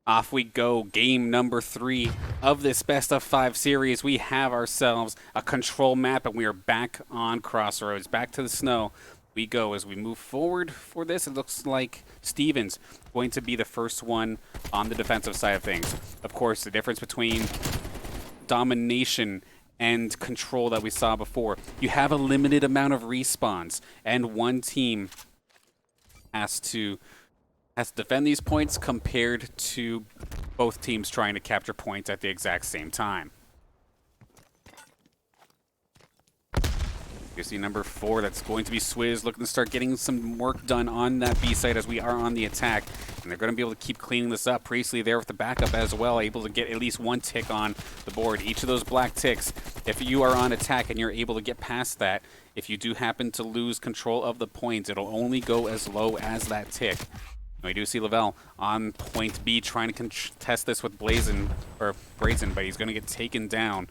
Off we go. Game number 3 of this best of 5 series. We have ourselves a control map, and we are back on Crossroads. Back to the snow we go as we move forward for this. It looks like Steven's going to be the first one on the defensive side of things. Of course, the difference between domination and control that we saw before. You have a limited amount of respawns, and one team has to defend these points compared to both teams trying to capture points at the exact same time. You see number 4, that's going to be Swizz, looking to start getting some work done on that B site as we are on the attack. And they're going to be able to keep cleaning this up. Priestley there with the backup as well, able to get at least one tick on the board. Each of those black ticks, if you are on attack and you're able to get past that, if you do happen to lose control of the points, it'll only go as low as that tick. We do see Lavelle on point B trying to contest this with Brazen, but he's going to get taken down.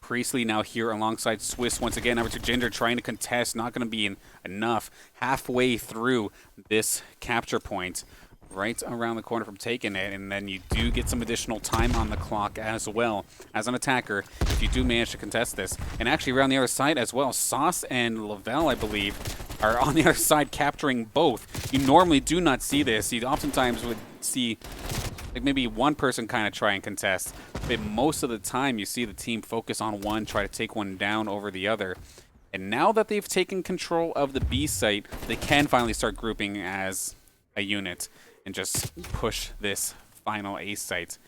Priestley now here alongside Swiss once again. Number 2 Ginger trying to contest, not going to be enough. Halfway through this capture point, right around the corner from taking it, and then you do get some additional time on the clock as well. As an attacker, if you do manage to contest this, and actually around the other side as well, Sauce and Lavelle, I believe, are on the other side capturing both. You normally do not see this. You oftentimes would see like maybe one person kind of try and contest, but most of the time you see the team focus on one, try to take one down over the other. And now that they've taken control of the B site, they can finally start grouping as a unit and just push this final A site.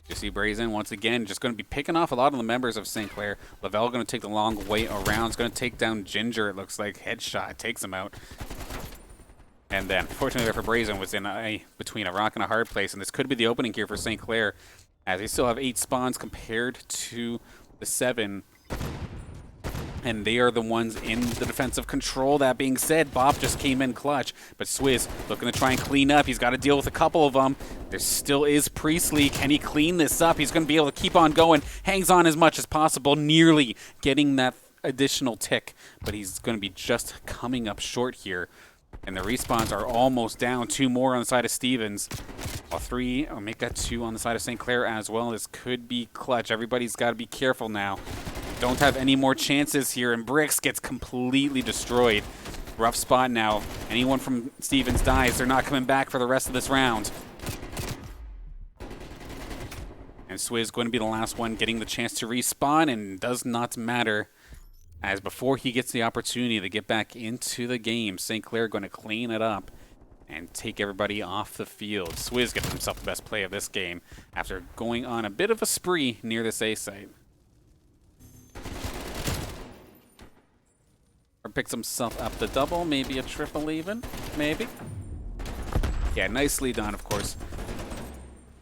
You see Brazen once again just going to be picking off a lot of the members of St. Clair. Lavelle going to take the long way around. It's going to take down Ginger, it looks like. Headshot takes him out. And then, fortunately for Brazen, was in between a rock and a hard place. And this could be the opening here for St. Clair, as they still have 8 spawns compared to the 7. And they are the ones in the defensive control. That being said, Bob just came in clutch. But Swizz looking to try and clean up. He's got to deal with a couple of them. There still is Priestley. Can he clean this up? He's going to be able to keep on going. Hangs on as much as possible, nearly getting that additional tick. But he's going to be just coming up short here. And the respawns are almost down. 2 more on the side of Stevens. 3, I'll make that 2 on the side of St. Clair as well. This could be clutch. Everybody's got to be careful now. Don't have any more chances here, and Bricks gets completely destroyed. Rough spot now. Anyone from Stevens dies, they're not coming back for the rest of this round. And Swizz going to be the last one getting the chance to respawn, and does not matter, as before he gets the opportunity to get back into the game, St. Clair going to clean it up and take everybody off the field. Swizz gets himself the best play of this game after going on a bit of a spree near this A site. Or picks himself up the double, maybe a triple even, maybe. Yeah, nicely done, of course.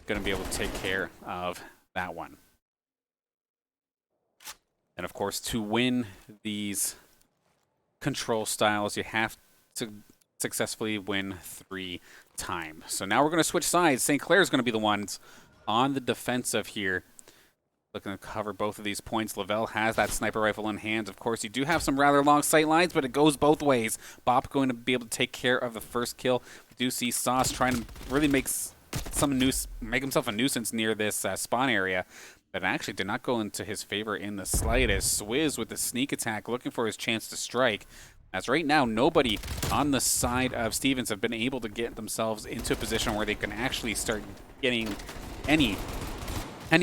Going to be able to take care of that one. And of course, to win these control styles, you have to successfully win 3 times. So now we're going to switch sides. St. Clair is going to be the ones on the defensive here, looking to cover both of these points. Lavelle has that sniper rifle in hand. Of course, you do have some rather long sight lines, but it goes both ways. Bop going to be able to take care of the first kill. We do see Sauce trying to really make himself a nuisance near this spawn area. But actually did not go into his favor in the slightest. Swizz with the sneak attack, looking for his chance to strike. As right now, nobody on the side of Stevens have been able to get themselves into a position where they can actually start getting any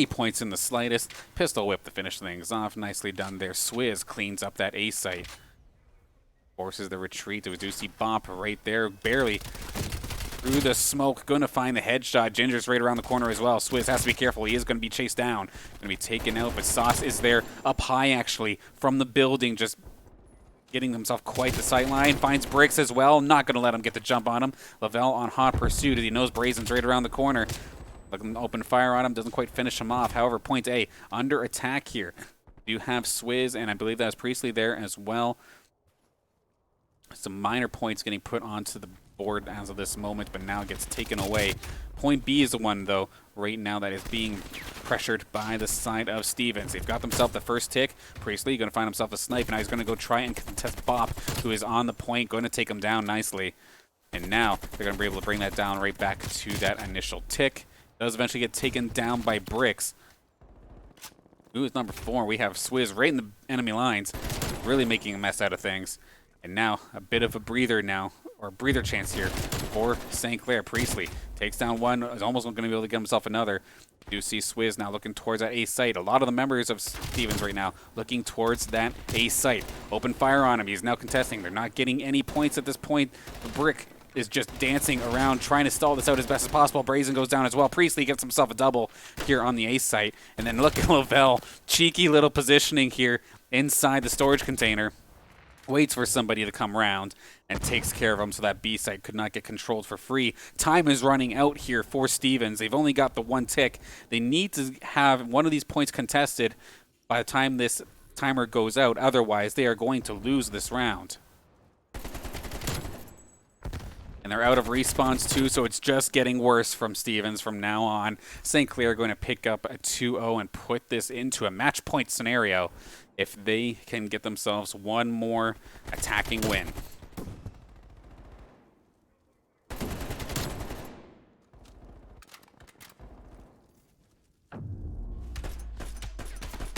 points in the slightest. Pistol whip to finish things off. Nicely done there. Swizz cleans up that A site. Forces the retreat. We do see Bop right there, barely through the smoke, going to find the headshot. Ginger's right around the corner as well. Swizz has to be careful. He is going to be chased down. Going to be taken out, but Sauce is there up high, actually, from the building, just getting himself quite the sight line. Finds Bricks as well. Not going to let him get the jump on him. Lavelle on hot pursuit as he knows Brazen's right around the corner. Looking to open fire on him. Doesn't quite finish him off. However, point A, under attack here. You have Swizz, and I believe that was Priestley there as well. Some minor points getting put onto the board as of this moment, but now gets taken away. Point B is the one, though, right now that is being pressured by the side of Stevens. They've got themselves the first tick. Priestley going to find himself a snipe. Now he's going to go try and contest Bop, who is on the point, going to take him down nicely. And now they're going to be able to bring that down right back to that initial tick. Does eventually get taken down by Bricks. Ooh, it's number 4. We have Swizz right in the enemy lines, really making a mess out of things. And now a bit of a breather now, or breather chance here for St. Clair. Priestley takes down one, is almost going to be able to get himself another. You do see Swizz now looking towards that A site. A lot of the members of Stevens right now looking towards that A site. Open fire on him. He's now contesting. They're not getting any points at this point. The Brick is just dancing around, trying to stall this out as best as possible. Brazen goes down as well. Priestley gets himself a double here on the A site. And then look at Lavelle. Cheeky little positioning here inside the storage container. Waits for somebody to come around and takes care of him so that B site could not get controlled for free. Time is running out here for Stevens. They've only got the 1 tick. They need to have one of these points contested by the time this timer goes out. Otherwise, they are going to lose this round. And they're out of respawns too, so it's just getting worse from Stevens from now on. St. Clair are going to pick up a 2-0 and put this into a match point scenario if they can get themselves one more attacking win.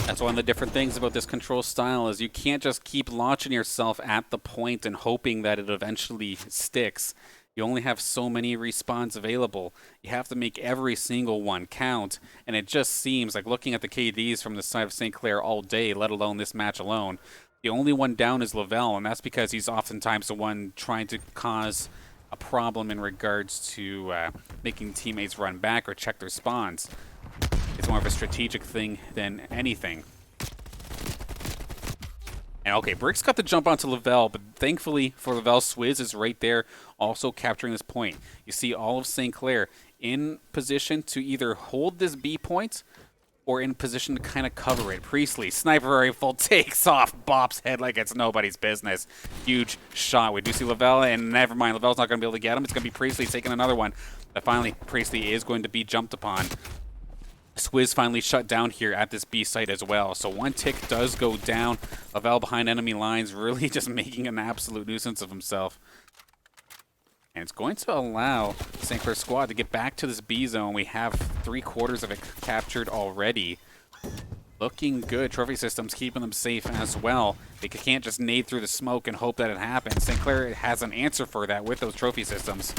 That's one of the different things about this control style is you can't just keep launching yourself at the point and hoping that it eventually sticks. You only have so many respawns available. You have to make every single one count, and it just seems like looking at the KDs from the side of St. Clair all day, let alone this match alone, the only one down is Lavelle, and that's because he's oftentimes the one trying to cause a problem in regards to making teammates run back or check their spawns. It's more of a strategic thing than anything. And okay, Brick's got the jump onto Lavelle, but thankfully for Lavelle, Swizz is right there also capturing this point. You see all of St. Clair in position to either hold this B point or in position to kind of cover it. Priestley, sniper rifle, takes off Bop's head like it's nobody's business. Huge shot. We do see Lavelle, and never mind, Lavelle's not going to be able to get him. It's going to be Priestley taking another one. But finally, Priestley is going to be jumped upon. Swizz finally shut down here at this B site as well. So 1 tick does go down. Lavelle behind enemy lines, really just making an absolute nuisance of himself. And it's going to allow the St. Clair squad to get back to this B zone. We have 3/4 of it captured already. Looking good. Trophy systems keeping them safe as well. They can't just nade through the smoke and hope that it happens. St. Clair has an answer for that with those trophy systems.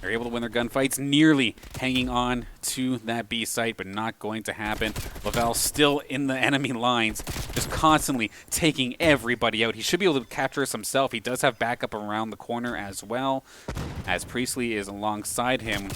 They're able to win their gunfights, nearly hanging on to that B site, but not going to happen. Lavelle still in the enemy lines, just constantly taking everybody out. He should be able to capture us himself. He does have backup around the corner as well, as Priestley is alongside him.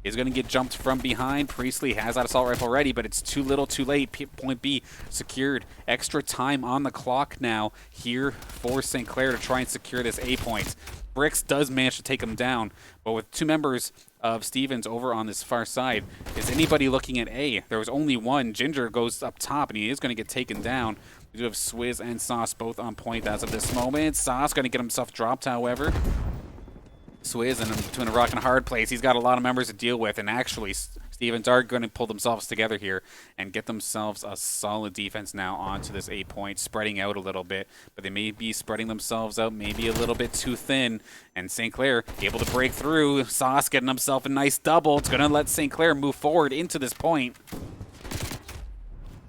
He's going to get jumped from behind. Priestley has that assault rifle ready, but it's too little too late. Point B secured. Extra time on the clock now here for St. Clair to try and secure this A point. Bricks does manage to take him down, but with 2 members of Stevens over on this far side, is anybody looking at A? There was only one. Ginger goes up top, and he is going to get taken down. We do have Swizz and Sauce both on point as of this moment. Sauce going to get himself dropped, however. Swizz in between a rock and a hard place. He's got a lot of members to deal with, and actually Stevens are going to pull themselves together here and get themselves a solid defense now onto this 8 point, spreading out a little bit, but they may be spreading themselves out maybe a little bit too thin, and St. Clair able to break through. Sauce getting himself a nice double. It's going to let St. Clair move forward into this point.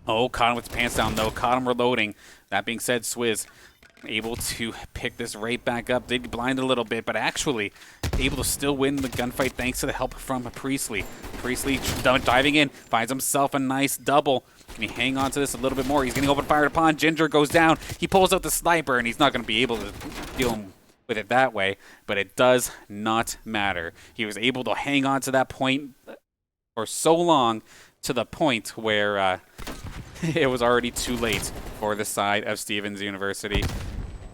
Oh, caught him with his pants down, though. Caught him reloading. That being said, Swizz able to pick this right back up. Did blind a little bit, but actually able to still win the gunfight thanks to the help from Priestley. Priestley diving in, finds himself a nice double. Can he hang on to this a little bit more? He's getting open fired upon. Ginger goes down. He pulls out the sniper, and he's not going to be able to deal with it that way, but it does not matter. He was able to hang on to that point for so long to the point where it was already too late for the side of Stevens University,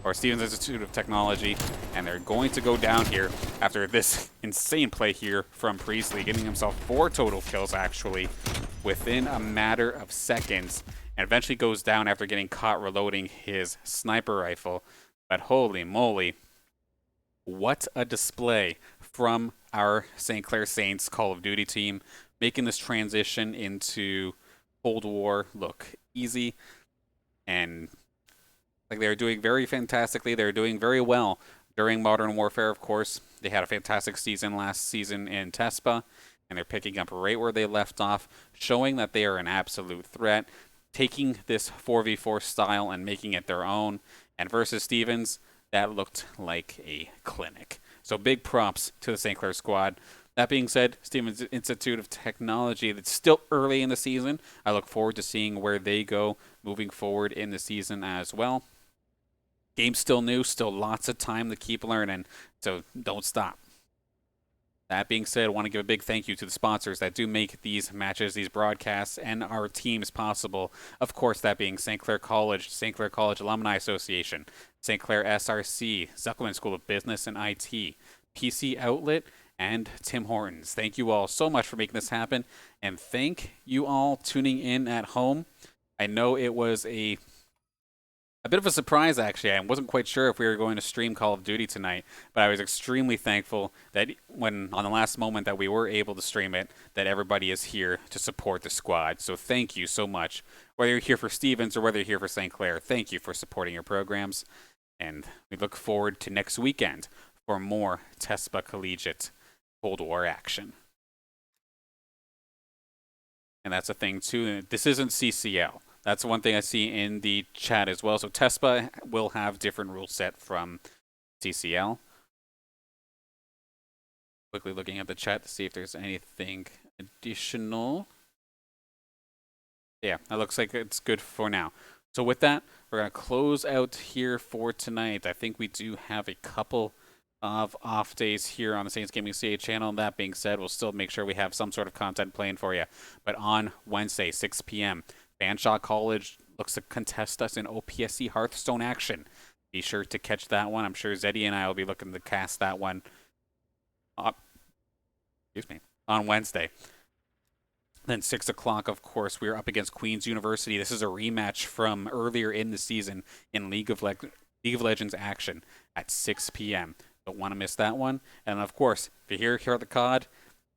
or Stevens Institute of Technology, and they're going to go down here after this insane play here from Priestley, getting himself 4 total kills, actually, within a matter of seconds, and eventually goes down after getting caught reloading his sniper rifle. But holy moly, what a display from our St. Clair Saints Call of Duty team, making this transition into Cold War look easy, and like they're doing very fantastically. They're doing very well, during Modern Warfare, of course. They had a fantastic season last season in TESPA, and they're picking up right where they left off, showing that they are an absolute threat, taking this 4v4 style and making it their own. And versus Stevens, that looked like a clinic. So big props to the St. Clair squad. That being said, Stevens Institute of Technology, that's still early in the season. I look forward to seeing where they go moving forward in the season as well. Game's still new, still lots of time to keep learning, so don't stop. That being said, I want to give a big thank you to the sponsors that do make these matches, these broadcasts, and our teams possible. Of course, that being St. Clair College, St. Clair College Alumni Association, St. Clair SRC, Zuckerman School of Business and IT, PC Outlet, and Tim Hortons. Thank you all so much for making this happen, and thank you all tuning in at home. I know it was a bit of a surprise, actually. I wasn't quite sure if we were going to stream Call of Duty tonight, but I was extremely thankful that when on the last moment that we were able to stream it, that everybody is here to support the squad. So thank you so much. Whether you're here for Stevens or whether you're here for St. Clair, thank you for supporting your programs. And we look forward to next weekend for more TESPA Collegiate Cold War action. And that's a thing, too. This isn't CCL. That's one thing I see in the chat as well. So TESPA will have different rule set from CCL. Quickly looking at the chat to see if there's anything additional. Yeah, that looks like it's good for now. So with that, we're going to close out here for tonight. I think we do have a couple of off days here on the Saints Gaming CA channel. That being said, we'll still make sure we have some sort of content playing for you. But on Wednesday, 6 p.m., Fanshawe College looks to contest us in OPSC Hearthstone action. Be sure to catch that one. I'm sure Zeddy and I will be looking to cast that one up, on Wednesday. Then 6 o'clock, of course, we're up against Queen's University. This is a rematch from earlier in the season in League of Legends action at 6 p.m. Don't want to miss that one. And, of course, if you're here at the COD,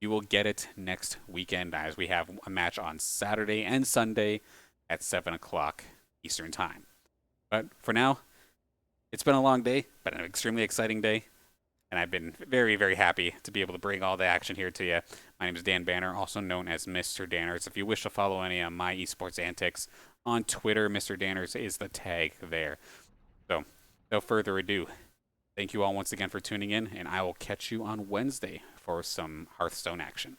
you will get it next weekend as we have a match on Saturday and Sunday at 7 o'clock Eastern Time. But for now, it's been a long day, but an extremely exciting day. And I've been very, very happy to be able to bring all the action here to you. My name is Dan Banner, also known as Mr. Danners. If you wish to follow any of my esports antics on Twitter, Mr. Danners is the tag there. So, without further ado, thank you all once again for tuning in, and I will catch you on Wednesday for some Hearthstone action.